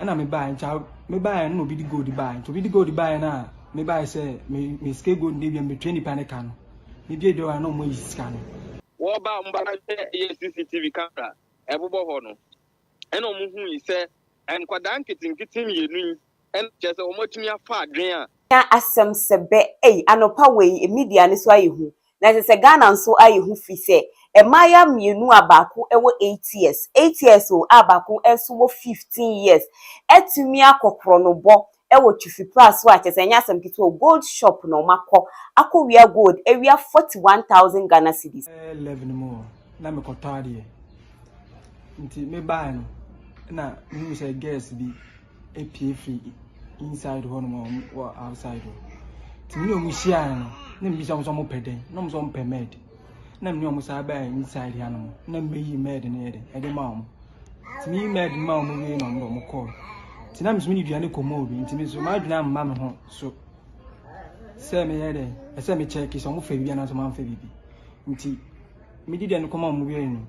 and I'm a buy child, me buy and no be the go the buy. To be the go the buy now, me buy say, me scale good and be 20 panican. Maybe do I know more is scanning. What about CCTV camera? Everybody hono. And on who is said, and quadanking getting you and just a much near far dream. Asem sebe anopa we media ne so ayehu na se Ghana nso ayehu fi se emaya mienu abako ewo 8 years 8 years o abako enso wo 15 years etumi akokro no bo ewo Twifo Praso a chese nya asem kito gold shop no makọ akọwia gold ewia 41,000 Ghana cedis 11 more na me kotade nti me buy no na me say guess bi apie free inside home or outside. Timmy Mushian, name some pedin, no some permit. Name no musaba inside the animal, name be made in it, and the mom. To me, mad mom away on no call. Tinams me the animal moving, to me, so my damn mamma, so. Say me head, a semi check is on Fabian as a man for baby. Inti, me didn't come on moving.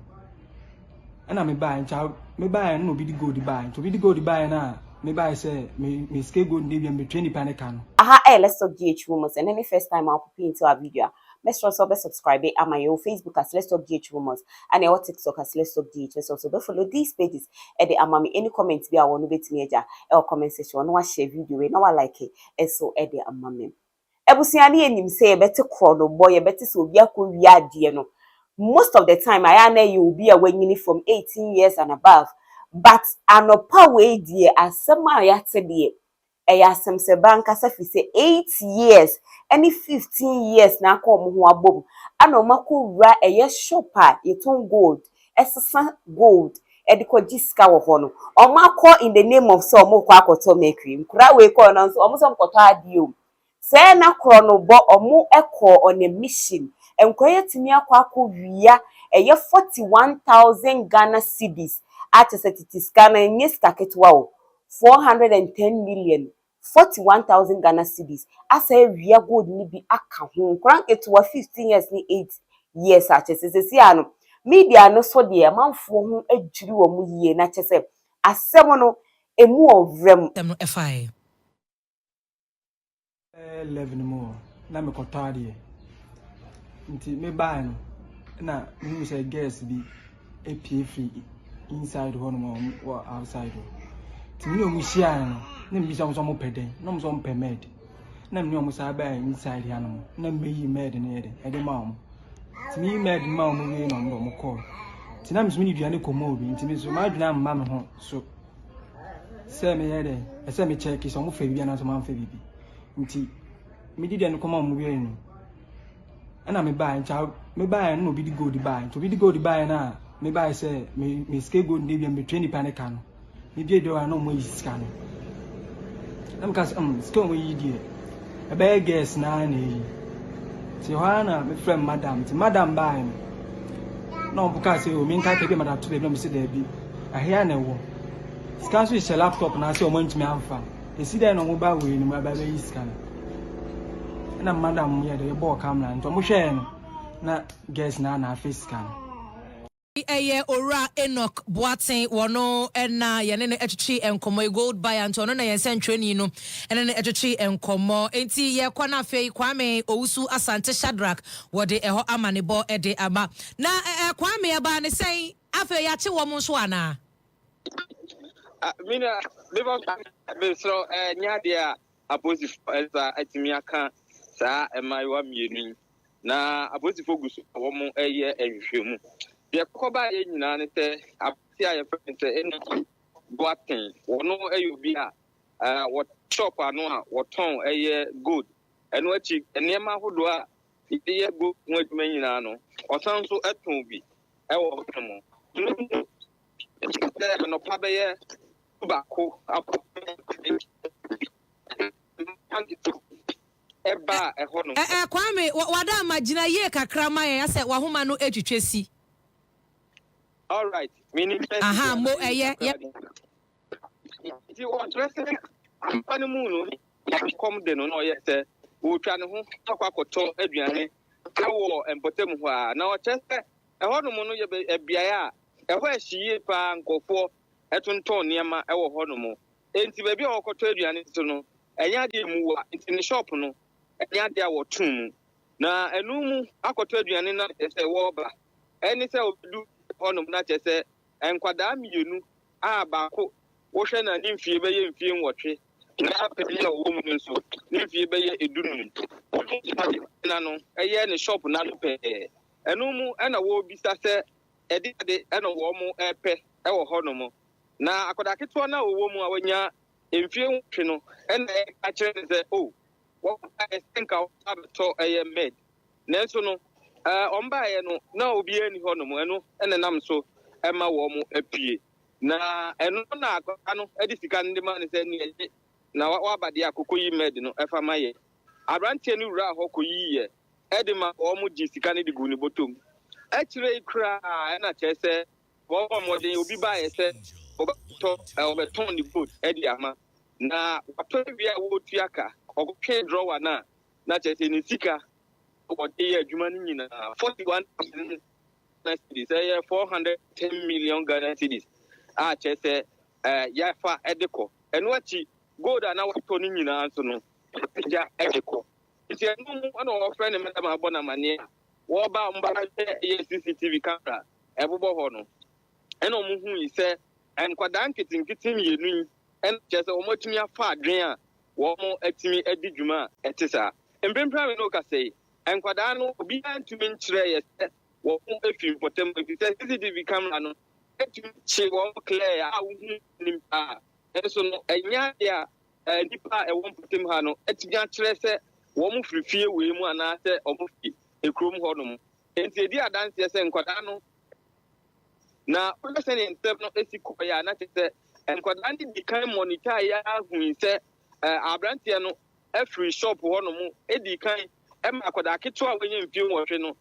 And I'm a buying child, me buy and no be the go the buy, to be the go the buy now. Maybe I say, me scale good and be 20 panican. Aha, let's talk ghtrumors. And any first time I'll put into a video. Make sure to subscribe at my Facebook as Let's Talk ghtrumors and our TikTok as Let's Talk ghtrends. Also, don't follow these pages. And the amami any comments be I want to be teenager or comment section. No share video, no like it. And so at the amami. Ebusiani and him say better crowd boy, better so be a cool no. Most of the time, I know you will be away from 18 years and above. But anopa we die asema yate die asem se banka safi se 8 years any 15 years na akọ ho abom anomako wura shopper yeton gold esesa gold ediko jiska wo ho no omako in the name of so omoko akoto mercury nkura we call na so omuso mkoto adio se na kro no bo omu ekọ on a mission enkoye timi akọ wia 41,000 Ghana cedis at a scan and yes, 410 million, 41,000 Ghana cedis. As a real good nibi account, crank it to 15 years, 8 years. At a Siano media no so dear, man for whom a Jew or Muye, not as a semono, a more of them. FI 11 more, Name Cotadi. Until me buy na me say guess be apie free inside home or outside. Timmy Mushian, name be some pedin, no some permit. Name no musaba inside the animal, name be made in it, and the mom. To me, mad mom away on no call. Tinams me the animal moving, to me, so my damn mamma, so. Say me head, a semi check is on Fabian as a man for baby. Inti, me didn't come on moving. And I'm a buying child, me buy and no be the go the buy, to be the go the buy now. Maybe I say, me scale good and be 20 panican. Maybe do I know more is scanning. I'm because skill me dear. A bad guess now, Johanna, my friend, Madam buy me. No, because you mean can't take him at to them, sit there. I hear no. Scan switch a laptop and I say, want me alpha. They see there no mobile way in my baby scanner. And I'm Madam, yeah, the ball camera and Tom Shan. Not guess now, face scan. Ora Enoch Boatin wono na yene ne etchi enkomo gold buy anto na yensen training no ene ne etchi enkomo enti ye kwa na fei Kwame Owusu Asante Shadrack wode eho amanebo ede ama na Kwame aba ne sei afa ya che wo mo so ana mina me so nya dia aposif eza atimi aka sa emaiwa mienu na aposifo gusu wo mo eye ehwehwemu the Koba in Nanite, Apia, any Boatin, or no AUBA, what shop I know, what tone a year good, and what you, and Yama who do a year good, what menano, or sound so at movie. I will come on. No Pabaya, Baco, up. Eba, a honor. Kwame, what imagine a year kakrama, I said, Wahuma no education. All right, meaning aha mo yeah. You want to I'm moon, come then no yes, who try to talk aduane, awo and bottom wa. Now just a honomo a biaya, a where she pa go for a tunton near my our honomo. enti baby okoto aduane so no enya de mu wa enti ne shop no enya de awotum na enu mu akoto aduane na ese wo ba eni se odu onum na chese enkwada mienu a baako wo hwe na ne mfie beye mfie nwotwe na apedi na wo mu nso ne mfie beye edunum na no eye ne shop na do pe enu mu na wo bisa se edi de na wo mu epe e wo honom na akoda keto na wo mu a wanya mfie nwotwe no na a kire se oh wo think I abeto eye med nanso no omba ye no na obi ani honom enu na nam so ema wo mu apie na enu na akwa no edi sika ndi ma ne se ni na wa bade akoko yi med no efa maye abrantie ni wura ho koyi ye edi ma wo mu ji sika ne digu ni botom akire ikra na chese wo mo de obi ba ye se obeto obeton ni boat edi ama na wato bia wo tuaka okotwe drawer na chese ni sika okoti adwuma ni nyina 41 cedis 410 million Ghana cedis a chese ya fa edeko eno achi gold na wato ni nyina so no ja edeko iti enu ana wo friend me ma bona mane wo ba mbara CCTV camera ebobo ho no eno mu hu ise enkwada nkitinkitim yenu en chese o motumi afa adwen a wo mo atimi adi dwuma etisa empempra me no ka sei enkwada no obi antumi nkyere ye wo mo afim potem efise CCTV camera no atumi che wo clear a wo hu nimpa eso no enya ya nipa e wo potem ha no atumi akyere se wo mo frifie we mu ana se o mo fi ekrom ho no enti edi adanse se enkwada no na person in step no esiko ya na tete enkwada ndi dikan monitor ya hu se abrantie no free shop ho no mu edi kan ma akwada keto a wenye mfie nwotwe no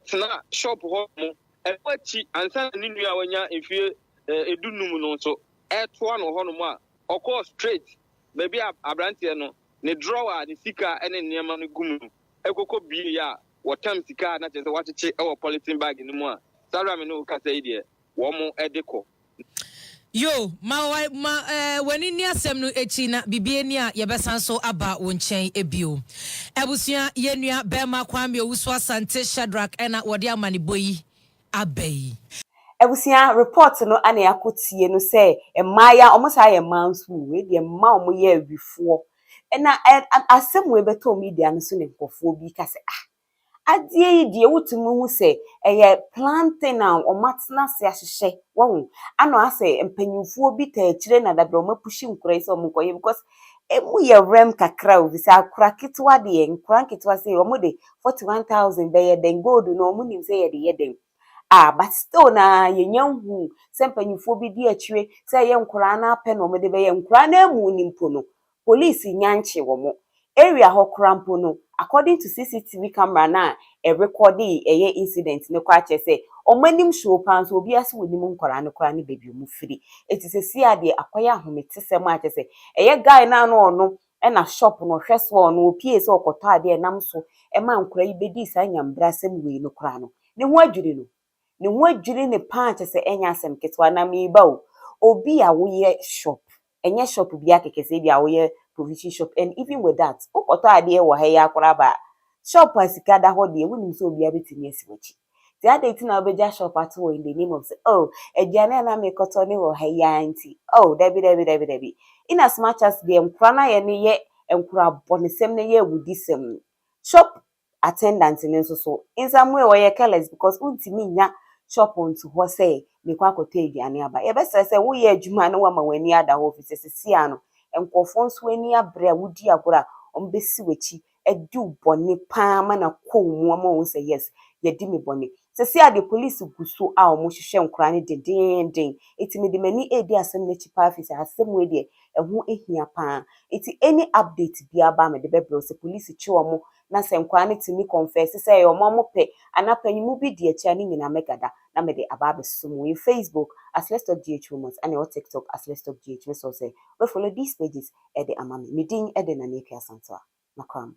tena shop ho mu ekwachi ansa ni nua wanya mfie edunum no so eto no ho no mu a okọ straight baby abrantie no ne drawer ne sika ene niam no gumu ekoko bie ya wotam sika na tete wacheche e polythene bag ni mu a Sarah me no ka say there wo mo edeko yo wani ni asem no echi na bibie ni a yebesan so aba wo nchen ebio ebusua yenua bema kwame owuso asante Shadrack ena wode amane boyi abai Ebusia report no ane akotie no say emaya omosa ye mansu we de emma omo ye awifo ena asem we beto media no so ne nkofo bi ka se adie yi die wutumu hu se eye planting a omatena se ahyehye won ano ase empanyimfuo bi ta akire na dabro mapushi nkura se omunkoye because emu ye rem kakra ovisa akura kitwa de nkura kitwa se omo de 41000 be ye den gold no omo nim se ye de ye den but still na yenyanhu se empanyimfuo bi di akire se ye nkura na apɛ no omo de be ye nkura na emu nimpo no police nyanche wo mo area ho krampo no according to CCTV camera na e record eye incident ne kwa chese omanim show pan so obi ase wonim nkora ne kora ne baby mu firi etisesi ade akoya ahometesem a chese eye guy na no ono e na shop no hweso no opie se okoto ade nam so e ma nkora yi bedi sa nyambra sem we no kora no ne ho adwiri ne pan chese enya asem ketwa na me ba obi a wo ye shop enye shop bi akekese bi a wo ye provision shop and even with that okoto ade wo ha ya akora ba shop asika da ho de wonim so obi abetini asiwachi the other thing na obeja shop ato in the name of say oh ejiane na me koto ni wo ha ya anti oh debi in as much as the enkura na ye ne ye enkura bonesem ne ye wudisem shop attendant ni so in some way we ye careless because untimi nya shop onto ho say me kwa koto ejiane aba ye best say wo ye adwuma na wa ma wani ada ho office sia no enkofo nso ani abra wudi agora ombesi wachi edu boni pa ma na komu ama won say yes ye di me boni se the police guso a omo hwehwe nkora ne den etimi de mani edi asem na chipa afisa asem we de ehu ehia pa eti any update bia ba me de bebro se police chi omo na se nkora ne timi confess se omo pe anapanyimu bi di acha ni nyina megada na me de ababe sumu in Facebook as let's talk ghtrends and on TikTok as let's talk ghtrends so say we follow these pages e de amami me din e de na ne kya santoa makram